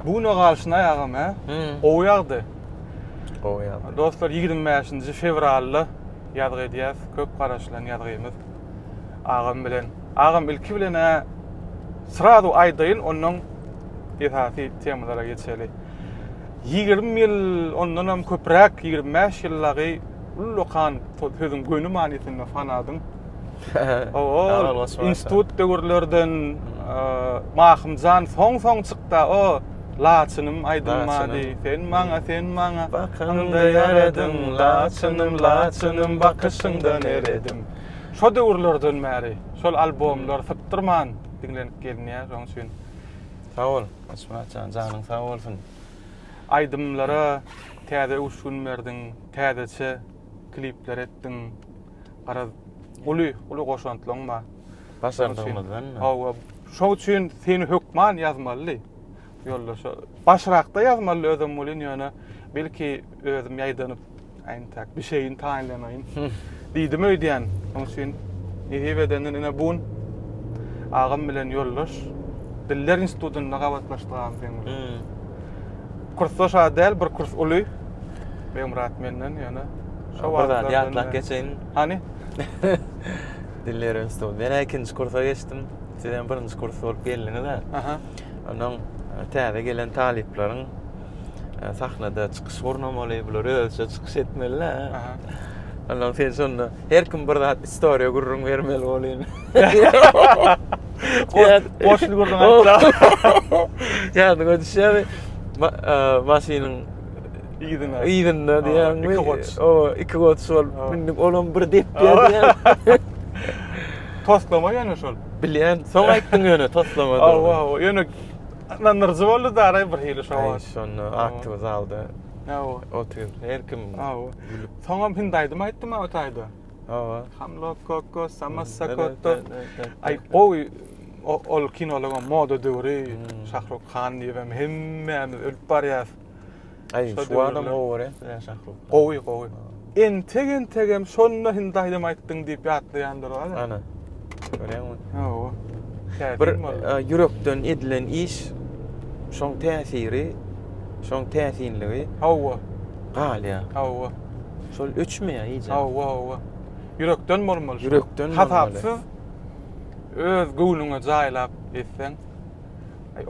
Bugün galşyna ýagam ha. O ýagdy. O ýagdy. Dostlar 25-nji fevralda ýadyk edýäs, köp garaşlan ýadygymyz. Agam bilen, agam ilki bilen sıradu aýdayyn onuň esasy temalara geçeli. 20 ýyl ondan hem köpräk 25 ýyllary ullukan sözüň gönü manysynda fanadym. O institut döwürlerden mahymjan soň çykda o laçynım aýdylmady. Sen maňa bakanda ýaradym laçynım bakışyndan eredim. Şo döwürlerden bäri şol albomlar sypdyrman dinlenip gelýär şoň üçin. Sağ ol. Açmaçan janyň sağ bolsun. Aydymlara täze uşun berdiň, täzeçe klipler etdiň. Gara uly goşantlaňma. Başardyňmyzdan. Hawa şo üçin seni hökman ýazmaly. Ýollaşa başrakda ýazmaly özüm bolyn ýöne belki özüm ýaýdanyp aýntak bir şeyin taýinlanaýyn. Diýdim öýdýän. Şoň üçin ýewedenden ene bun agam bilen ýollaş. Diller institutyna gawatlaşdyrýan sen. Kursda şadel bir kurs uly. Beýmurat menden ýöne. Şo wagtda ýatlak geçen. Hani? Diller instituty. Ben ikinji kursa geçdim. Sizden birinji kurs bolup geldiňiz da. Aha. Onuň täze gelen talipleriň sahnada çykyş gornamaly, bular özçe çykyş etmeliler. Aha. Ondan sen şonda her kim bir zat istoriýa gurrun bermeli bolýan. Boşly gurrun aýtsa. Ýa-da götüşýär. Maşynyň ýygyna diýen. O iki got şol bindik olam bir dep berdi. Toslama ýa-ni şol. Bilýän, soň aýtdyň ýöne toslama. Awa, ýöne nanırjy boldy da aray bir hili şowa. Şonu aktyw zalda. Awa. Otur. Her kim. Awa. Soňam hindaýdym aýtdym ha otaýda. Awa. Hamlo koko samassakoto. Ay gowy ol kinolaga moda döwri. Şahrukh Khan diýem hemmämiz ölüp barýar. Ay şu adam gowy Şahrukh. Gowy. Tegem şonda hindaýdym aýtdyň diýip ýatlaýandyr ha. Ana. Göreňmi? Awa. Bir yürekden edilen iş şoň täsiri, şoň täsinligi. Awa. Galya. Awa. Şol öçmeýär iýje. Awa. Yürekden bolmaly. Yürekden bolmaly. Hatapsyz öz göwlüňe jaýlap etseň.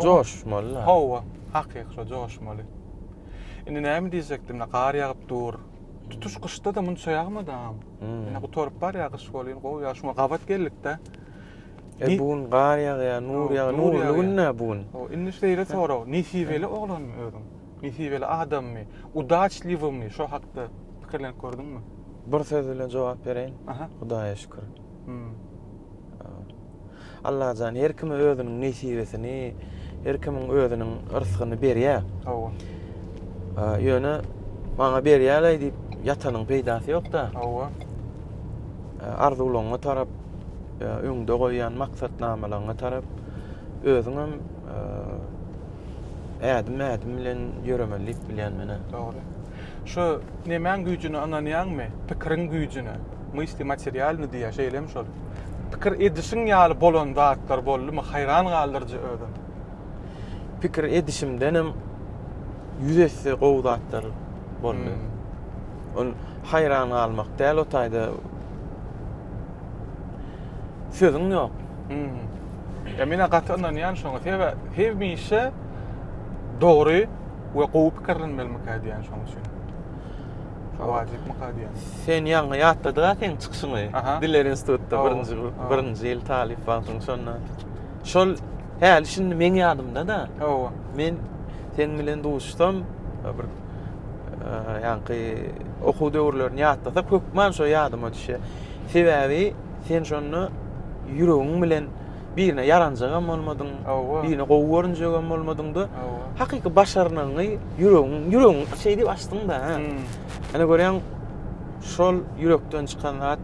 Joşmaly. Awa. Hakyky joşmaly. Indi näme diýjekdim? Gar ýagyp dur. Tutuş kışda da munça ýagmadam. Ene gutorup bar ýagyş bolýan, gowy ýaşma gawat geldik-de. Bun gar ýagy, nur ýagy, nurlugyna bun. O indi şeýle sorag, nisibeli oglanmy özüm? Nisibeli adammy? Udaçlywymy? Şo hakda pikirlenip gördüňmi? Bir söz bilen jogap bereýin. Aha. Hudaýa şükür. Allah jan her kime özüniň nisibesini, her kimiň özüniň yrsygyny berýär. Awa. Ýöne maňa berýärler diýip ýatanyň peýdasy ýok da. Awa. Arzularyňa tarap öňde goýan maksatnamalaryňa tarap özüň hem ädim bilen ýöremelik bilýän mene. Dogry. Şu nemen güýjüni ananýanmy? Pikiriň güýjüni, mysli materialny diýär şeýlem şol. Pikir edişiň ýaly bolan zatlar boldymy? Haýran galdyrjy özüm. Pikir edişimden hem yüzesi gowy zatlar boldy. Ol haýran galmak däl otaýda sözüm ýok. Ya mene gaty ananýan şoňa hewmişe dogry we gowy pikirlenmeli diýen şoň üçin. Wajib diýen. Sen ýaňy ýatladyga sen çykyşyňy. Diller institutda birinji ýyl talip bolsaň şonda. Şol häl şimdi men ýadymda da. Men sen bilen duşdum. Bir ýanky okuw döwürlerini ýatlasak hökman şo ýadyma düşýär. Sebäbi sen şonu yüreğin bilen birine yaranjagam bolmadyň, birine gowy görünjegem bolmadyň-da. Hakyky başaranyňy yüreğin şey diýip açdyň da. Ana görýän şol yürekden çykan zat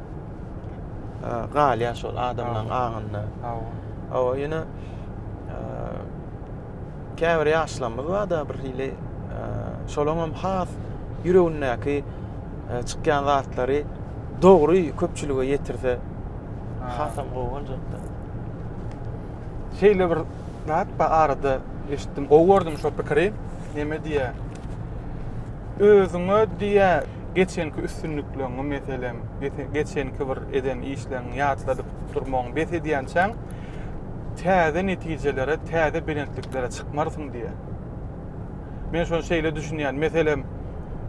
galya şol adamlaryň aňynda. Awa ýene käbir ýaşlamyz da bir hili şolaňam has yüreğindäki çykýan zatlary dogry köpçülüge ýetirse hasam gowy boljak da. Şeýle bir zat ba arada eşitdim, gowurdum şo pikiri. Neme diýe? Özüňe diýe geçenki üstünlüklerini meselem, geçenki bir eden işlerini ýatladyp durmagyň bes edýänçäň, täze netijelere, täze bilentliklere çykmarsyň diýe. Men şol şeýle düşünýän, meselem,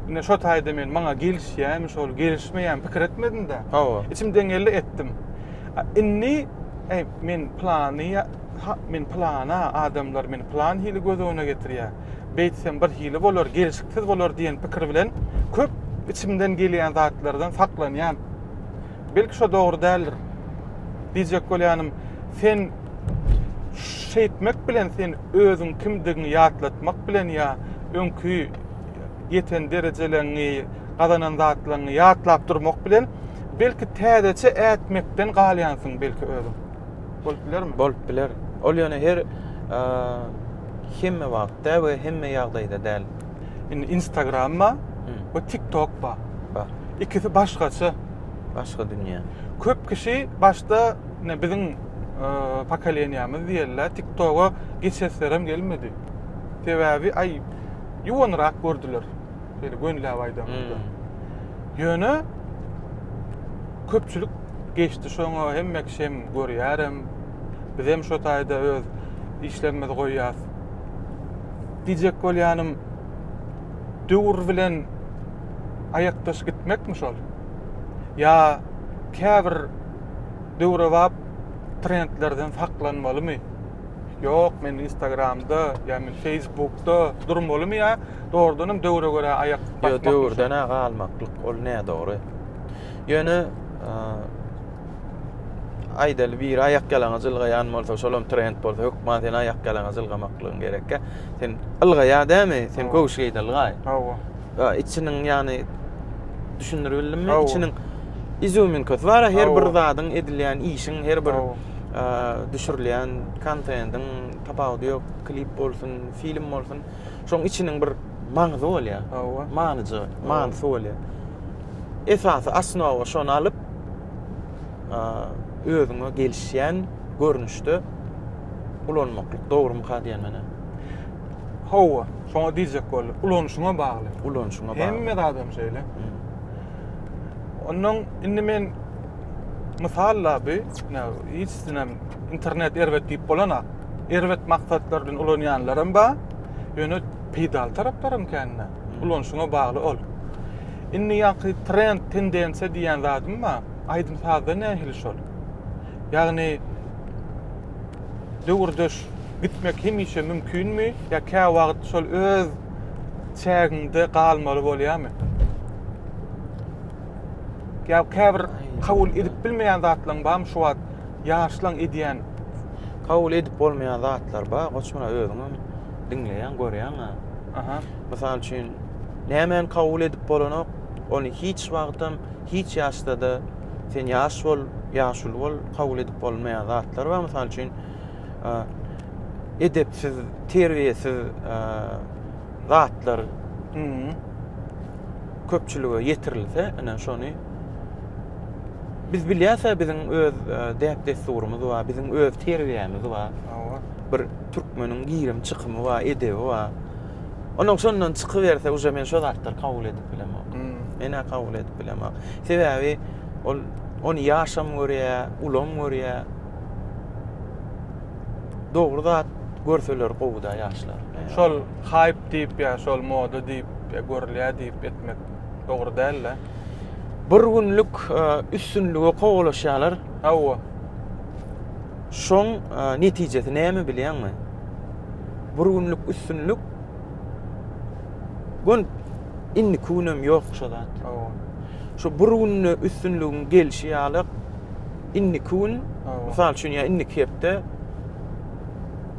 ine şo taýda men maňa gelişýän, şol gelişmeýän pikir etmedim de. Hawa. İçimden geldi etdim. Inni men plana adamlar men plan hili göz öňüne getirýär. Beýtsem bir hili bolar, gelişiksiz bolar diýen pikir bilen köp içimden gelýän zatlardan saklanýan. Belki şo dogry däldir. Diýjek bolýanym, sen şeýtmek bilen sen özüň kimdigini ýatlatmak bilen ýa öňkü ýeten derejelerini, gazanan zatlaryny ýatlap durmak bilen belki täzeçe ätmekden galýansyň belki özüň. Bolup bilermi? Bolup biler. Ol ýöne her hemme wagtda we hemme ýagdaýda däl. Instagram'a ve TikTok'a. Bar. İkisi başgaça. Başga dünýä. Köp kişi başta bizim pokoleniýamiz diýerler, TikTok'a geçeslerim gelmedi. Sebäbi ay ýuwanrak gördüler. Şeýle gönüläp aýdam. Ýöne köpçülik geçti şoňa hemme kişim görýärem. Bizem şo taýda öz işlerimiz goýýas. Diýjek bolýanym döwür bilen ayakdaş gitmekmi şol? Ya käbir döwre bap trendlerden saklanmalymy? Ýok, men Instagram'da, ya men Facebook'da durmalymy ya? Doğrudanım döwre göre ayak basmak. Yo, döwürden aga almaklyk, ol näme dogry? Ýöne aýdaly bir ayak galaňa jylgaýan bolsa, şolum trend bolsa, hökman sen ayak galaňa jylgamaklygyň gerekkä. Sen ylgaýa dämi? Sen köwüşgeýde ylgaý. Hawa. İçiniň ýani düşündirilmi? İçiniň izümin köz bar, her bir zadyň edilýän işiň, her bir düşürilýän kontentin, audio klip bolsun, film bolsun, şoň içiniň bir maňzy bolýar. Maňzy bolýar. Esasy asnawy şonu alyp özüňe gelişýän görnüşde ulanmaklyk dogry mu diýen mene? Hawa, şoňa diýjek bolup, ulanşyňa bagly. Ulanşyňa bagly. Hemme adam şeýle. Onuň indi men misallaby, hiç sinem internet erwet diýip bolana, erwet maksatlar bilen ulanýanlarym ba, ýöne pedal taraplarym kendine. Ulanşyňa bagly ol. Indi ýa-ki trend tendensiýa diýen zadym ba, aýdym sazda nähili şol. Ýagny döwürdeş gitmek hemişe mümkinmi? Ya kä wagt şol öz çäginde galmaly bolýarmy? Ya käbir kabul edip bilmeýän zatlaryň barmy şu wagt ýaşlaň edýän? Kabul edip bolmaýan zatlar ba, goçmana özüňi dinleýän, görýän. Aha. Mesela üçin nämen kabul edip bolanok, onu hiç wagtym, hiç ýaşlady, sen ýaş bol, ýaşul bol, kabul edip bolmaýan zatlar bar. Mesela üçin edepsiz, terbiýesiz zatlar köpçülige ýetirilse, ana şonu biz bilýärse biziň öz däp desturumyz bar, biziň öz terbiýemiz bar. Bir türkmeniň girim çykymy bar, edebi bar. Onuň şondan çykyberse, uje men şo zatlar kabul edip bilemok. Mene kabul edip bilemok. Sebäbi onu ýaşam görýär, ulam görýär. Dogry zat görseler gowda ýaşlar. Şol hype diýip ýa şol moda diýip görülýär diýip etmek dogry däl. Bir günlük üstünlüge gowalaşýarlar. Hawa. Şoň netijesi näme bilýärmi? Bir günlük üstünlük gün inni kunum ýok şo zat. Hawa. Şo bir günlük üstünlügiň gelişi ýalyk inni kun, misal üçin ýa inni kepde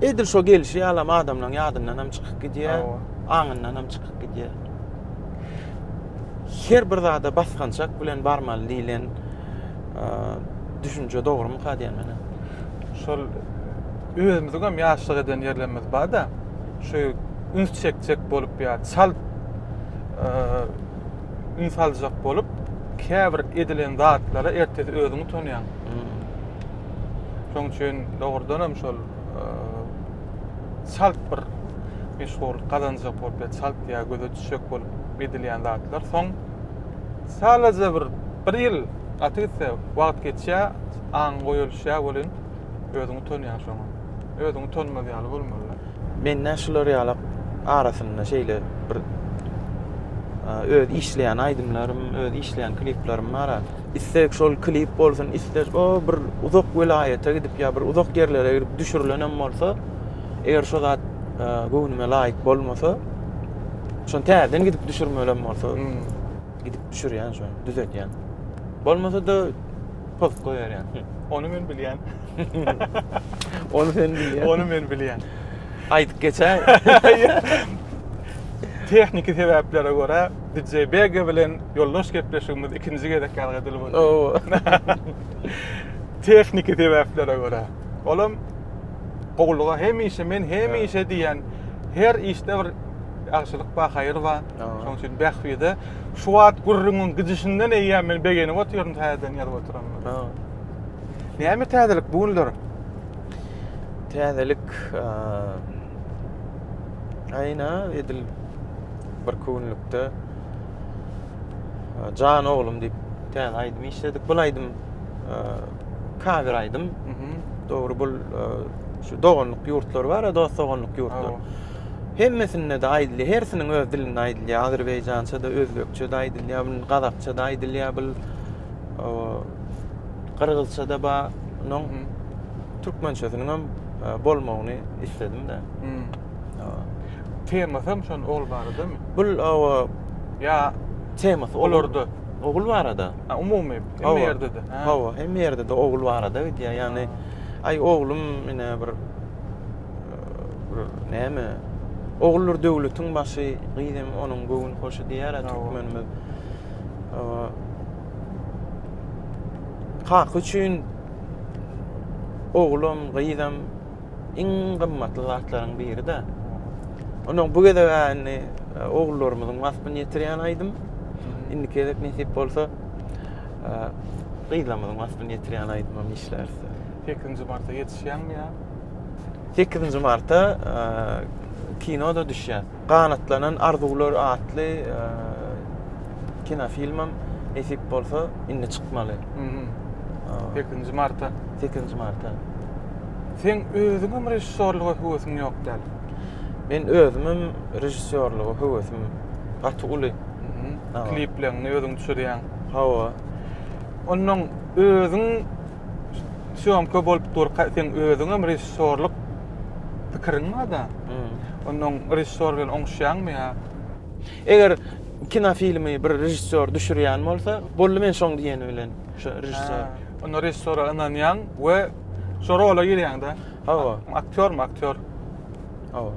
edil şo gelişi ýalam adamlaryň ýadyndan hem çykyp gidýär, aňyndan hem çykyp gidýär. Her bir zada basgançak bilen barmaly diýilen düşünje dogry mu diýen mene? Şol özümizde hem ýaşlyk eden ýerlerimiz bar da, şu üns çekçek bolup ýa çal üns aljak bolup käbir edilen zatlara ertesi özüňi tanýan. Şoň üçin dogrudan hem şol salt bir meşhurlyk kazanjak bolup, salt ýa göze düşek bolup edilýän zatlar soň salaja bir ýyl atýsa wagt geçýä, aň goýulşýa bolan özüňi tanýan şoňa. Özüňi tanymaz ýaly bolmaly. Men näşeler ýaly arasynda şeýle bir öz işleyen aydımlarım, öz işleyen kliplerim var. İstek şol klip bolsun, istek o bir uzak vilayete gidip ya bir uzak yerlere gidip düşürülenem bolsa, eger şo zat göwnüme laýyk bolmasa, şon täzeden gidip düşürmelen bolsa, gidip düşürýän şo, düzeltýän. Bolmasa da post goýarýan. Onu men bilýän. Onu sen bilýän. Onu men bilýän. Aýdyp geçer. Tekniki sebeplere göre DJ BG bilen yoldaş gepleşigimiz ikinji gezek galgadyl boldy. Oo. Tekniki sebeplere göre. Olam gowluga hemişe men hemişe diýen her işte bir ýagşylyk ba haýyr ba. Şoň üçin bähwide şu wagt gurrunun gidişinden eýýän men begeni otyrym täzeden ýalyp oturam. Näme täzelik bular? Täzelik aýna edil bir köwnlükde Can oğlum diýip täze aýdym işledik. Bul aýdym kager aýdym. Dogry bul şu doganlyk ýurtlar bar, dost doganlyk ýurtlar. Hemmesinde de aýdylýar, hersiniň öz dilinde aýdylýar. Azerbaýjança da, özbekçe de aýdylýar, gazakça da aýdylýar, kırgızça da ba, noň türkmençesiniň hem bolmagyny istedim de. Temasam şon ol bardymy? Bul Ya temasy olurdy. Ogul barada. Umumy hem ýerde de. Hawa, hem ýerde de ogul barada diýär. Ýani ay oglum mine bir näme? Ogullar döwletiň başy gyýdym onuň göwün hoşy diýär türkmenimiz. Hak üçin oglum gyýdym iň gymmatly zatlaryň biri de. Onuň bu gede yani ogullarymyzyň wasbyny ýetirýän aýdym. Indi kelek nesip bolsa gyýdamyzyň wasbyny ýetirýän aýdym hem işlerse. 8-nji martda ýetişýänmi ýa? 8-nji martda kinoda düşýär. Ganatlanan arzuwlar atly kino filmim nesip bolsa indi çykmaly. 8-nji martda. 8-nji martda. Sen özüňem rejissorlyga höwesiň ýok däl. Men özümüm rejissörlüğü höwesim gatyguly. Kliplerini özüň düşürýän. Hawa. Onuň özüň şoňky bolup dur, sen özüňem rejissorlyk pikiriň barda. Onuň rejissor bilen oňşýanmy ýa? Eger kino filmi bir rejissor düşürýän bolsa, bolly men şoň diýeni bilen şu rejissor. Onu rejissora inanýan we şu rola girýän da. Hawa. Aktyor. Hawa.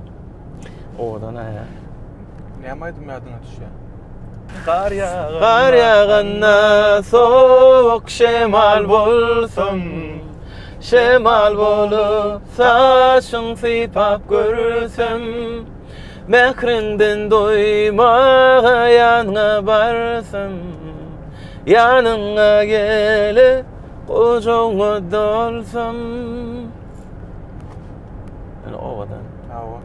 Odan aýa. Näme aýdym ýadyňa düşýär? Kar yağanna soğuk şemal bolsun, şemal bolup saçın sipap görsem, mehrinden doymağa yanına barsam, yanına gelip kocağı dolsam. Yani o kadar. Hawa.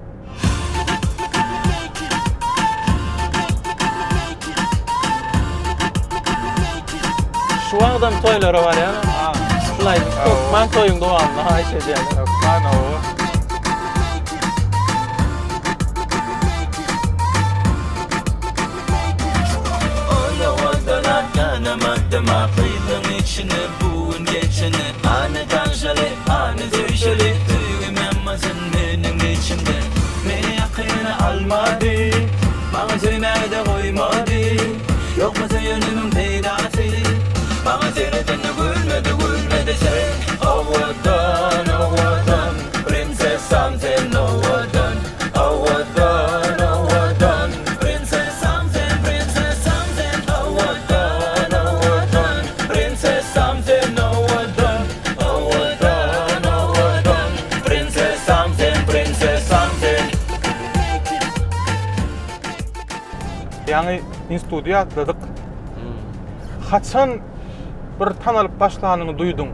Şu adam toyları var ya. Şulay, man toyun doğanlı, Ayşe diyelim. Man o. Oyadan atlanamaddım aklımın içine bugün geçeni. Anı tanışalı, anı düşalı, düğüm emmasın benim içimde. Beni yakına almadı, bana söymede koymadı. Yok mu yönümün peydası? Bana seyredene gülmedi sen. Oh vatan, prensesam sen. Oh vatan, prensesam sen, prensesam sen. Oh vatan, prensesam sen. Oh vatan, prensesam sen, prensesam sen. Yani institudiýa atladyk. Haçan bir tanalyp başlanyny duýdum.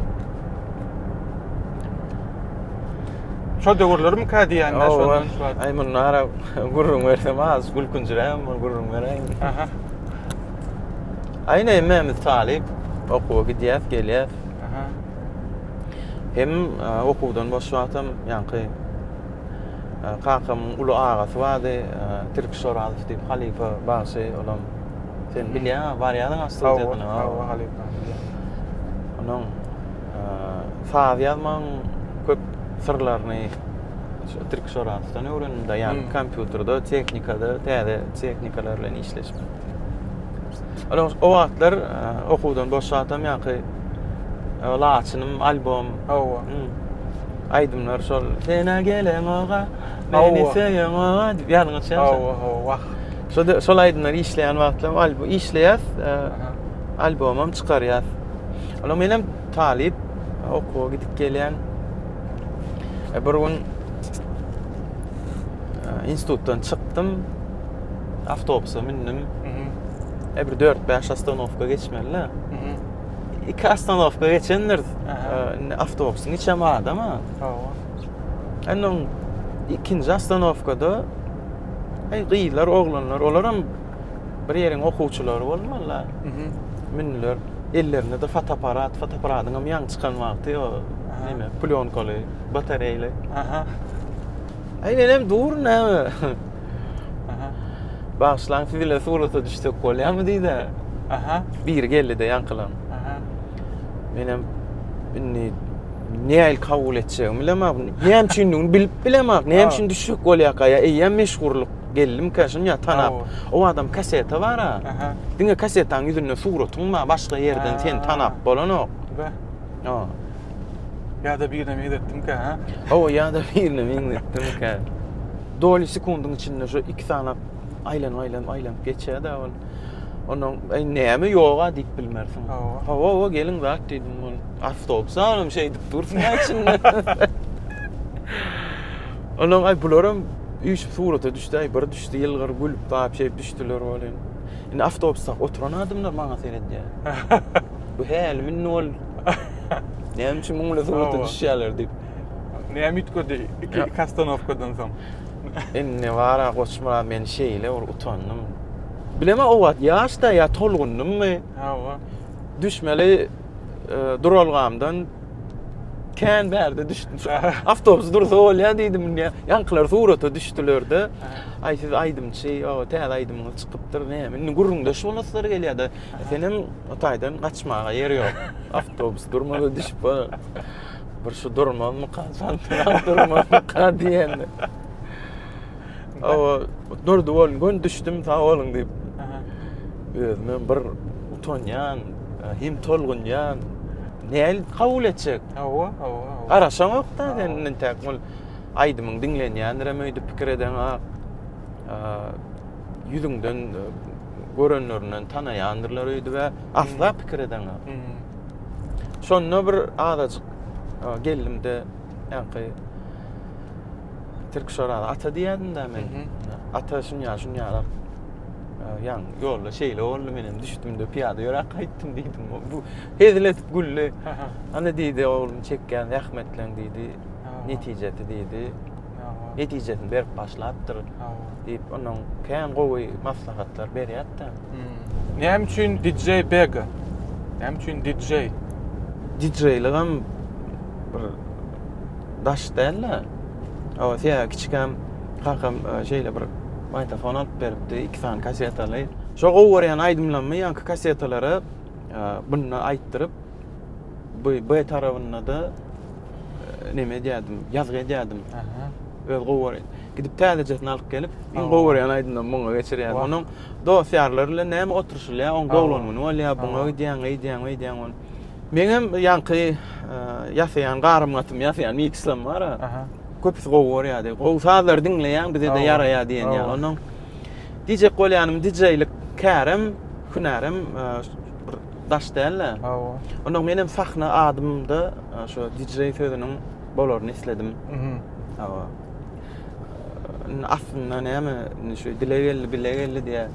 Şo döwürlerim ka diýen şondan şu. Ay munara gurrun versem az gülkünjürem, gurrun vereyim. Aha. Ayna Mehmet Talip okuwa gidýär, gelýär. Aha. Hem okuwdan boşwatam, ýa-ni kakam uly agasy bardy, Türk Şoralyw diýip halifa başy olam. Sen bilýär, barýadyň astrologiyany. Hawa halifa. Onuň saz ýazmaň köp sırlaryny Türk Şoralywydan öwrendim, ýani kompýuterda, teknikada, täze teknikalar bilen işleşip. O wagtlar okuwdan boşwatam, ýa-ni laçynym albom. Hawa. Aydymlar şol sena gelen oga, meni seýen oga diýip ýalyňy Hawa, hawa. Şol aydymlar işleýän wagtlar albom işleýär, albomam çykarýar. Ola menem talip okuwa gidip gelýän. Bir gün institutdan çykdym, awtobusa mindim. Bir 4-5 astanowka geçmeli. İki astanowka geçenler awtobusyň içem adama. Hawa. Andan ikinji astanowkada gyýlar, oglanlar, olaram bir ýeriň okuwçylary bolmalylar. Minler, ellerinde de fotoaparatyňam ýaňy çykan wagty o neme, plyonkaly, batareýaly. Aha. Menem dur näme? Aha. Başlaň fizile surata düşdük bolýarmy diýdi. Aha. Bir geldi de ýankylan. Aha. Menem inni näil kabul etjegim bilemem. Näme üçin bilip bilemem. Näme üçin düşük bolýar ya eýem meşgurluk geldim kaşyn ya tanap. O adam kaseta var ha. Aha. Diňe kasetaň ýüzüne suratyň bar, başga ýerden sen tanap bolanok. Be. Ha. Ya da bir neme edetdim ka, ha? O ya da birine minletdim ka. Doli sekundyň içinde şu iki sanap aylan geçýär da on. Onuň näme ýoga diýip bilmersiň. Hawa gelin bak diýdim ol. Awtobus alym şey diýip dursun içinde. Onuň ay bularam üç surata düşdi, bir düşdi ýylgyr gülüp taýyp şey düşdiler bolan. Indi awtobusda oturan adamlar maňa seredýär. Bu hal min nol. Näme üçin muňla surata düşýärler diýip. Näme ütgödi iki astanowkadan soň. Enne wara goçmara men şeýle utandym. Bileme o wagt ýaşda ýa tolgundymmy? Hawa. Düşmeli duralgamdan kän berde düşdüm. Awtobus dursa bolýar diýdim ýa. Ýankylar surata düşdiler-de. Ay siz aydymçy, o täze aydymyňyz çykypdyr näme? Indi gurrunda şu naslar gelýär-de. Senem otaýdan gaçmaga ýeri ýok. Awtobus durmada düşüp bir şu durmamy qasan, durmamy qa diýende. O durdu bolun, gün düşdüm ta olun diýip. Men bir utanýan, hem tolgunýan, näil kabul etjek. Hawa. Araşaň okda denen täkmil aydymyň diňlenýän, remöýdi pikir eden ýüzüňden görenlerinden tanaýandyrlar öýdi we asla pikir eden. Şonda bir adajyk gellimde ýa-ni Türk Şoraly ata diýädim-de men. Ata şunýa ýan ýolda şeýle boldy menem düşdüm de piýada ýörak gaýtdym diýdim. Bu heziletip gülle. Ana diýdi oglum çekýän rahmetleň diýdi. Netijeti diýdi. Netijetini berip başlapdyr. Diýip onuň kän gowy maslahatlar berýär-de. Näme üçin DJ Bega? Näme üçin DJ? DJ-ligim bir daş däl-le. O ýa kiçikam kakam şeýle bir magnitofon alyp beripdi, iki tane kasetaly. Şo gowurýan aydymlanma ýanky kasetalary bunu aýtdyryp bu tarabyna da neme diýdim, ýazgy diýdim. Öz gowurýan. Gidip täzejetini alyp gelip, in gowurýan aydymdan muňa geçirýär. Onuň dosiýarlary bilen näme oturşylýar, oň gowlanmagy bolýar, buňa diýen. Meňem ýanky ýasaýan garymgatym, ýasaýan mixlam bar. Köpüs gowurýar. Gowsalar diňleýän bize de ýaraýar diýen ýa. Onuň DJ bolýanym DJ-lik kärem, hünärim daş däl-le. Onuň menem sahna adymda şu DJ sözüniň bolaryny isledim. Hawa. Aslında näme şu dilegelli diye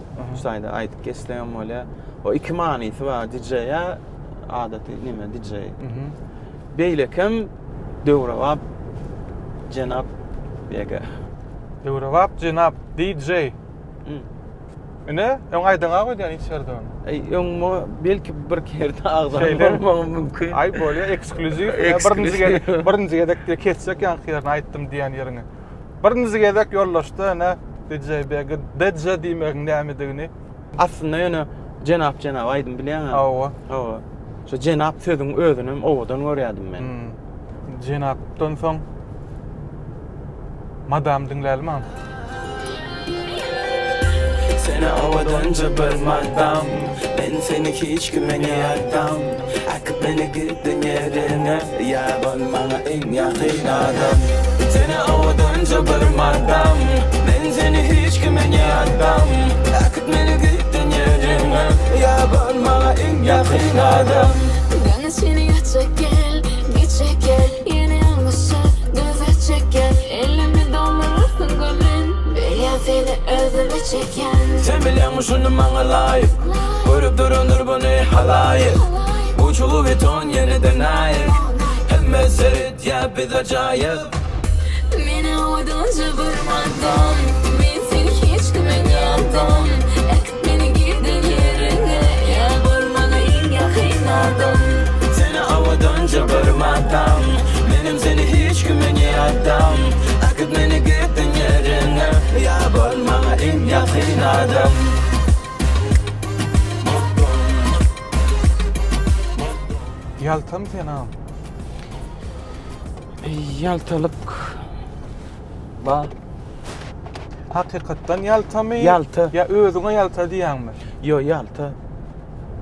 şaýda aýdyp geçleýän bolýar. O iki manysy bar DJ-ýa adaty näme DJ. Beýlekem döwre wap Cenap Bega. Eurowap Cenap DJ. Ne? Öň aýdyňa goýdan içerden. Öňme belki bir kerde ağzam Şeyler- bolmagy mümkin. Ay bolýa ekskluziw. Ekskluziw. Birinji gedek ketsek ýankyryny aýtdym diýen ýerine. Birinji gedek ýollaşdy ne? DJ Bega DJ diýmek nämedigini. Aslında ýöne Cenap aýdym bilýän. Awa. Hawa. Şo Cenap sözüň özünim owadan görýärdim men. Cenapdan soň Madam dinlälmi? Seni avadanca bir madam, ben seni hiç güveniyordum. Akıp beni gittin yerine, ya bana en yakın adam. Seni avadanca bir madam, ben seni hiç güveniyordum. Akıp beni gittin yerine, ya bana en yakın adam. Gana seni geçecek gel yine yanlışı göze çeker elimi doldurursun gülün Belya seni özüme çeken Sen biliyor musun bana layık, görüp durundur bunu halayık. Uçulu ve ton yeniden ayık, hem eserit ya biz acayip. Beni havadınca vurmadın Ben seni hiç güveniyordum Ekip beni girdin yerine Ya vurmana en yakın adam Seni avadanca barmadan, benim seni hiç güveniyordum. Akıp beni gittin yerine, ya bana en yakın adam. Ýaltam senam. Ýaltalyk. Ba, Hakykatdan ýaltamy? Ýalta. Ya özüňe ýalta diýäňmi? yo ýalta.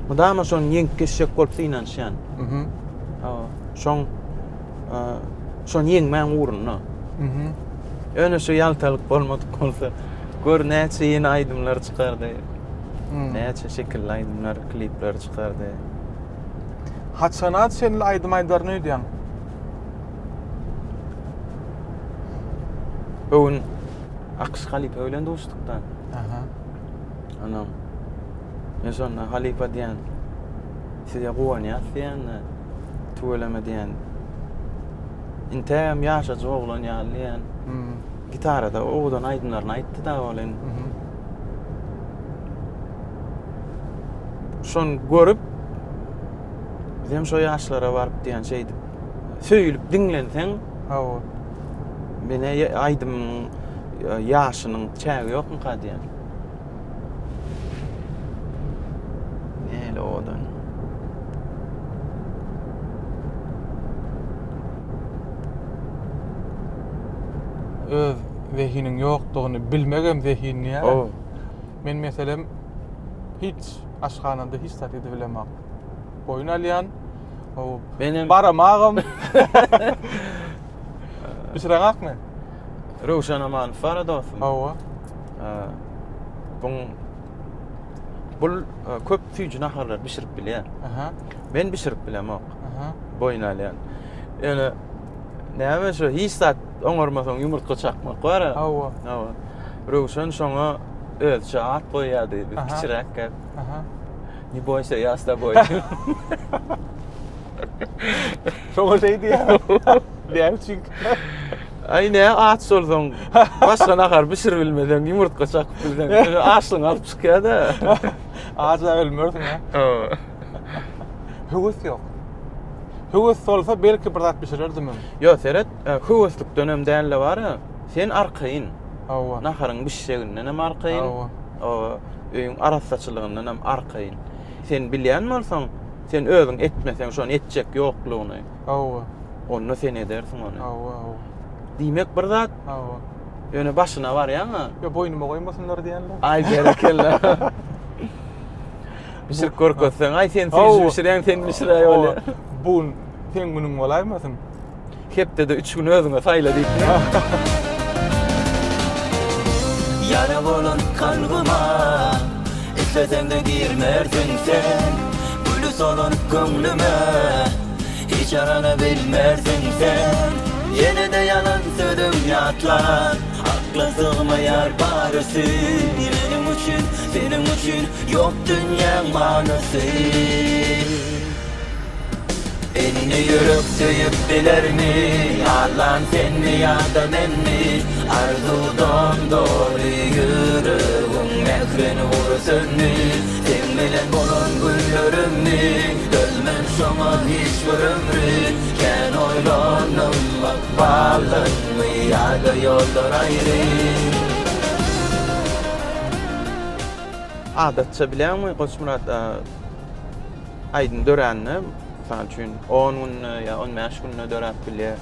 Mudama şon ýeňkeşek bolup inanşan. Mhm. Hawa. Şon ýeňmän urunna. Mhm. Öne şu ýaltalyk bolmadyk bolsa, gör näçe ýeni aýdymlar çykardy. Näçe şekilli aýdymlar, klipler çykardy. Haçanat senli aýdym aýdarny öýdýäň. Öwün Aqş Halipa bilen dostlukdan. Aha. Anam. Men şonna Halipa diýen. Size goýany diýen, tuweleme diýen. Inteýem ýaşaja oglan ýalyň. Gitarada owadan aýdymlaryny aýtdy da bolen. Şon görüp bizim şo ýaşlara baryp diýen şeýdi. Söýülip dinlenseň, Hawa. mene aýdym ýaşynyň çägi ýokmy ka diýen. Näle odan. Öz zehiniň ýokdugyny bilmegem zehinni ýa. O, Men meselem hiç aşganada hiç tat edip bilemem. Boyun alýan, o benim baramagym. Bisraňakmy? Rowşan Aman Faradowsum. Hawa. Bul köp süýjü naharlar bişirip bilýär. Aha. Ben bişirip bilemok. Aha. Boyun alýan. Ýöne näme şu hiç tat oňarmasaň ýumurtga çakmak bar. Hawa. Hawa. Rowşan şoňa özçe at goýýardy. Aha. Kiçiräk gap. Aha. Ni boýsa ýasta boý. Şoňa şey diýär. Diýerçik. Ay ne at solsoň başga nahar bişir bilmeden ýumurtga çakyp bilden aşlyň alyp çykýar da. Aza ölmürdün ha. Hawa. Hüwüs ýok. Hüwüs bolsa belki bir zat pişirirdim. Yo seret, hüwüslük dönemde var. Sen arkaýyn. Hawa. Naharyň bişeginden hem arkaýyn. Hawa. O öýüň arassaçylygyndan hem arkaýyn. Sen bilýän bolsaň, sen özüň etmeseň şonu etjek ýoklugyny. Hawa. Onu sen edersiň onu. Hawa. Diýmek bir zat, Hawa. ýöne başyna barýan. Ya boynuma goýmasynlar diýenler. Ay berekella. Bişirip görkezseň, ay sen süýjü bişirýän, sen bişirýän ýoly. Bu sen günüň bolaýmasyn? Hepde de 3 gün özüňe saýla diýip. Yara bolan kalbıma, istesem de girmerdin sen. Gülü solun gönlüme, hiç arana bilmerdin sen. Yine de yalan sözüm yatlar, akla sığmayar barısı. Benim için, senin için yok dünya manası. Inni yürek söyüp bilerni Yalan sen mi ya da men mi Arzudan doğru yüreğim Mekrini vursun mi Sen bilen bolon güllerimni Dözmem şoma hiç bir ömrü Ken oylanım bak bağlan mı Ya da yollar ayrı Adatça bilen mi Koç Murat aydın dörenni misal üçin 10 günne ya 15 günne dörät bilýär.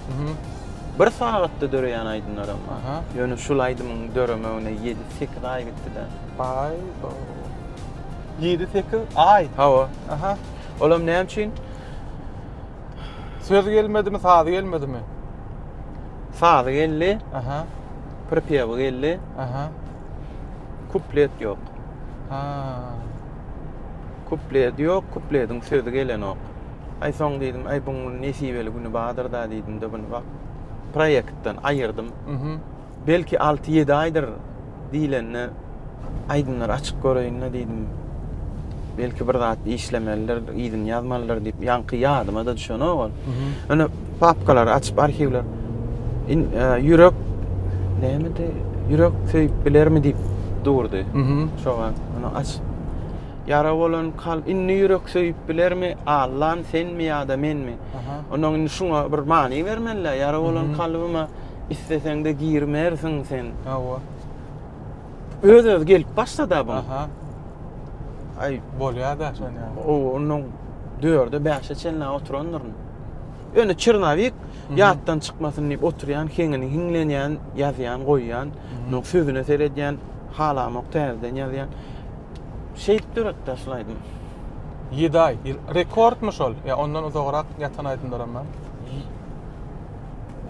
Bir saatda döreýän aydınlaram. Aha. Ýöne şul aydymyň döremegine 7-8 ay gitdi-de. Bay. 7-8 ay. Hawa. Aha. Olam näme üçin? Söz gelmedimi, sazy gelmedimi? Sazy geldi, Aha. pripyew geldi, Aha. kuplet ýok. Ha. Kuplet ýok, kupletiň sözü gelen ok. Ay soň diýdim, ay bu nesibeli güni badyr da diýdim de bunu bak. Proyektden ayırdım. Belki 6-7 aydır diýlenni aydınlar açyk göreýin diýdim. Belki bir zat işlemeler, ýygyň ýazmalar diýip ýanky ýadyma da düşen ol. Ana papkalar açyp arhivler. Ýürek näme de ýürek söýüp bilermi diýip durdy. Şoňa ana aç. Yara bolan kal inni ýürek söýüp bilermi? Allah'ın sen mi ya da men mi? Onuň şuňa bir many bermenler. Yara bolan kalbyma istesen de girmersiň sen. Hawa. Öz gelip başlady bu. Aha. Ay Bolýar da şoň ýa. o onuň dörde 5-e çenle oturandyr. Öne Çırnavik ýatdan çykmasyn diýip oturýan, heňini hiňlenýän, ýazýan, goýýan, onuň sözüne seredýän, halamak täzeden ýazýan. Şey dörtte şulaydym. 7 ay. Rekordmy şol? Ya ondan uzagrak ýatan aydınlaram ben.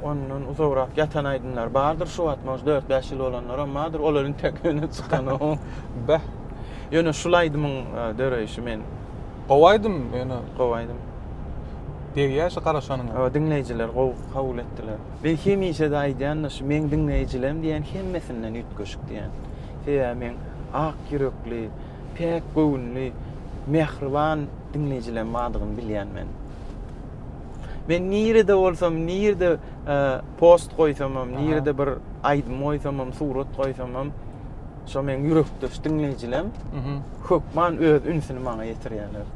Ondan uzagrak ýatan aydınlar bardyr şu atmaz 4-5 ýyl olanlar ammadyr olaryň tek öne çykany o. Beh. Ýöne şulaydymyň döreýişi men Gowaydym ýöne. gowaydym. Degýär garaşanyň. Awa dinleýijiler kabul etdiler. Ben hemişe de aýdýan şu men dinleýijilerim diýen hemmesinden ýetgeşik diýen. Şeýle men ak ýürekli, pek göwnli, mehriban dinleýijilerim badygyny bilýän men. Men nirede bolsam, nirede post goýsam, nirede bir aýdym goýsam, surat goýsam, şo men ýürekde dinleýijilerim. Hökman öz ünsini maňa ýetirýärler.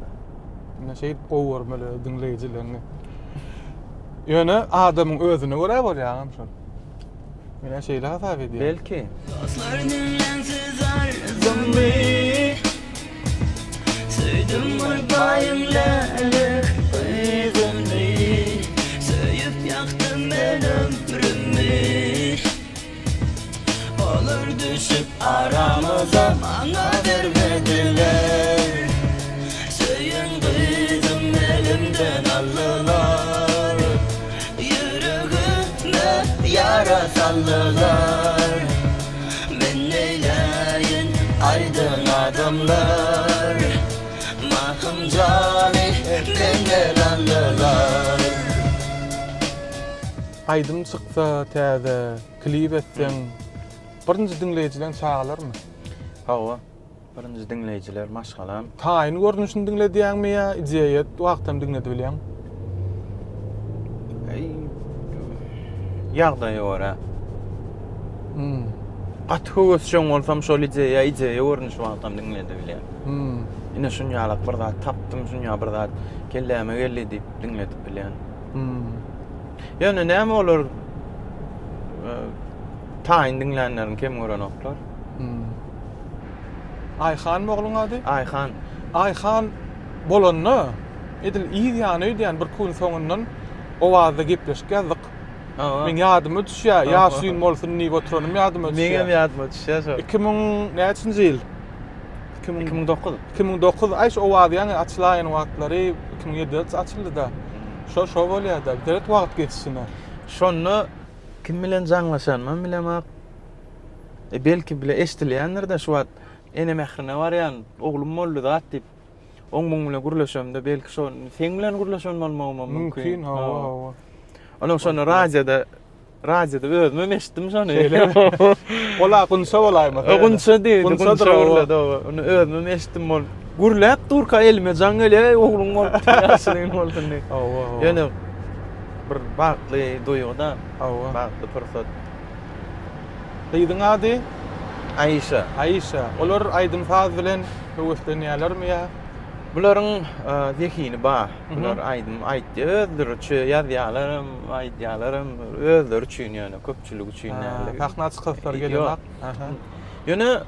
Ne şey gowermeli dinleýijilerini. Ýöne adamyň özüne görä bolýar şol. Mene şeýle hasap edýär. Belki. Dostlar dinlensiz arzumbi Söydüm bayımlalık özümbi Söyüp yaktım ben ömrümü Olur düşüp aramıza bana vermediler Söyün kızım elimden aldılar Yüreğime yara saldılar Men neyleyin aydın adamlar Mahım cani benden aldılar Aydym çyksa täze, klip etsen, birinji dinleýijilen çağalarmy? Hawa. Birinji dinleýijiler maşgalam. Taýyn görnüşini dinlediýäňmi ýa ijiýet wagtym dinledi bilýän? Ýagdaýa görä. Athyýus şoň bolsam şol ijiýe görnüş wagtym dinledi bilýän. Ine şunýalak bir zat tapdym, şunýa bir zat kelläme geldi diýip dinledip bilýän. Ýöne näme olur? Taýyn dinlänlerin kim görenoklar? Ayhan mogluň ady? Ayhan. Ayhan bolanny edil ýa-ni bir kun soňundan owazda gepleşip geldik. Men ýadyma düşýär, ýaşyn bolsun niwe oturanym ýadyma düşýär. Meňem ýadyma düşýär. 2000 ýyl? 2009. 2009 aýş owaz ýa-ni açylan wagtlary 2007-de açyldy da. Şo bolýar da, direkt wagt geçişine. Şonu kim bilen jaňlaşanman bilemek. Belki bile eşdilýändir de şu wagt ene mehrine barýan, oglum boldy zat diýip oňmuň bilen gurlaşamda belki şo sen bilen gurlaşan bolmagym mümkin. Hawa. Onu şonu radioda özüm eşitdim şonu. Ola kunsa bolaymy. Kunsa diýdi, kunsa da onu özüm eşitdim bol. gurlap durka elime jan ele oglum bolup ýaşaryň boldy. Awa. Ýöne bir bagtly duýguda, Awa. bagtly pursat. Hyýdyň ady Aýşa. Aýşa. Olar Aýdym Saz bilen höwüslenýärlermi ýa? Bularyň zekini ba. Bular aýdym aýtdy, özdürçü ýazýarlarym, aýdýarlarym özleri üçin ýöne köpçülik üçin näle. Taxnaç kızlar Ýok. gelýär. Aha. Ýöne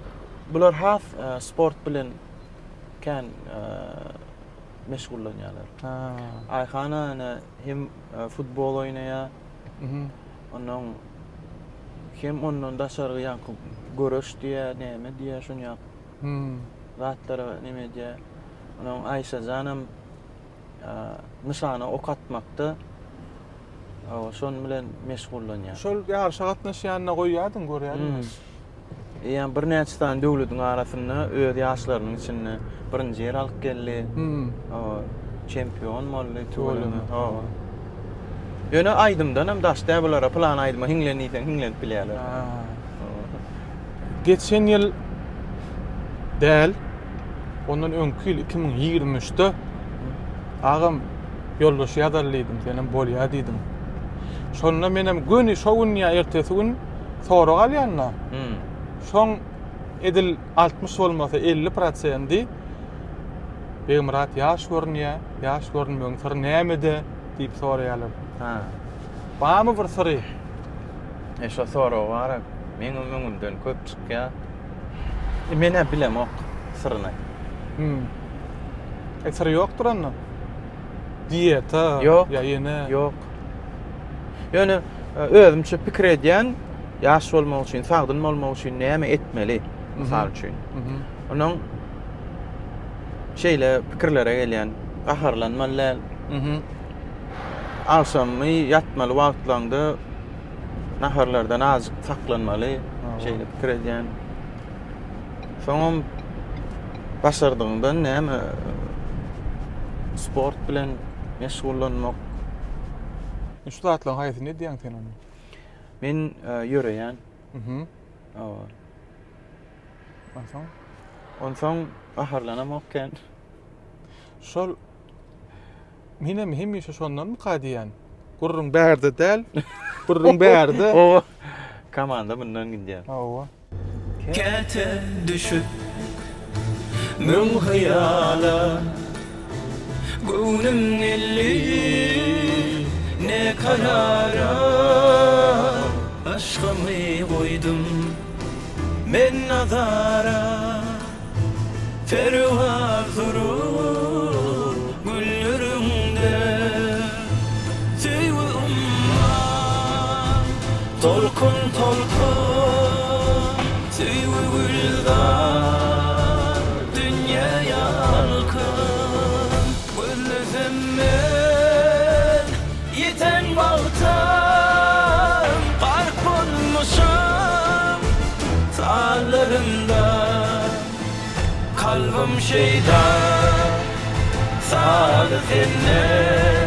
bular has sport bilen kan meşgullanýarlar. Ha. Ayxana hem futbol oýnaýar, ondan hem ondan daşargy ýanky görüş diýär, näme diýär şonu zatlara näme diýär. Ondan Aýşa janam nişana ok atmakda şon bilen meşgullanýar. Şol ýarşa gatnaşýanyna goýýardyn görýärmi? Ýani bir näçe tane döwletiň arasynda öz ýaşlarynyň içinde birinji ýer alyp geldi. Çempion boldy töwelini. Ýöne Aýdymdan hem daşda bulara plan aýdyma hiňlenýän hiňlenip bilýärler. Geçen ýyl däl, ondan öňkü ýyl 2023-de agam ýoldaş ýazarlyydym, senem bolýar diýdim. Şonda menem göni şowun ýa ertesi gün sora galýanna. Şoň edil 60 bolmasa 50% Beýmurat ýaş görnýär, ýaş görnmeýän sır nämede diýip soraýarlar. Bamy bir syry? Eşe sora var. Meň öňümden köp çykýar. Mene bilem ok syryny. Ekstra ýokdur anna. Diýeta Ýok. ýa ýene. Ýok. Ýöne özümçe pikir edýän ýaş bolmak üçin, sagdyn bolmak üçin näme etmeli? Mysal üçin. Onuň şeýle pikirlere gelýän gaharlanmalar. Akşamy ýatmaly wagtlarynda naharlardan azyk saklanmaly, şeýle pikir edýän. Soňam başardygyndan näme sport bilen meşgullanmak. Şu zatlaryň haýaty ne diýäň sen onu? Men ýöreýän. Onsoň aharlanamakken Şol mine mühim ýa şondan mı diýän? Gurrun bärde däl, gurrun bärde. o komanda bundan gidýär. Awa. Kete düşüp mün hayala Gönlüm nelli ne karara Aşkımı koydum men nazara Ferhat durur güllerinde Tüyü umma Tolkun Tüyü güldan Dünya yalkın Gözlesem ben Yeten baltam Park olmuşum Sağlarımda Kalbim şeyda Sağlı senne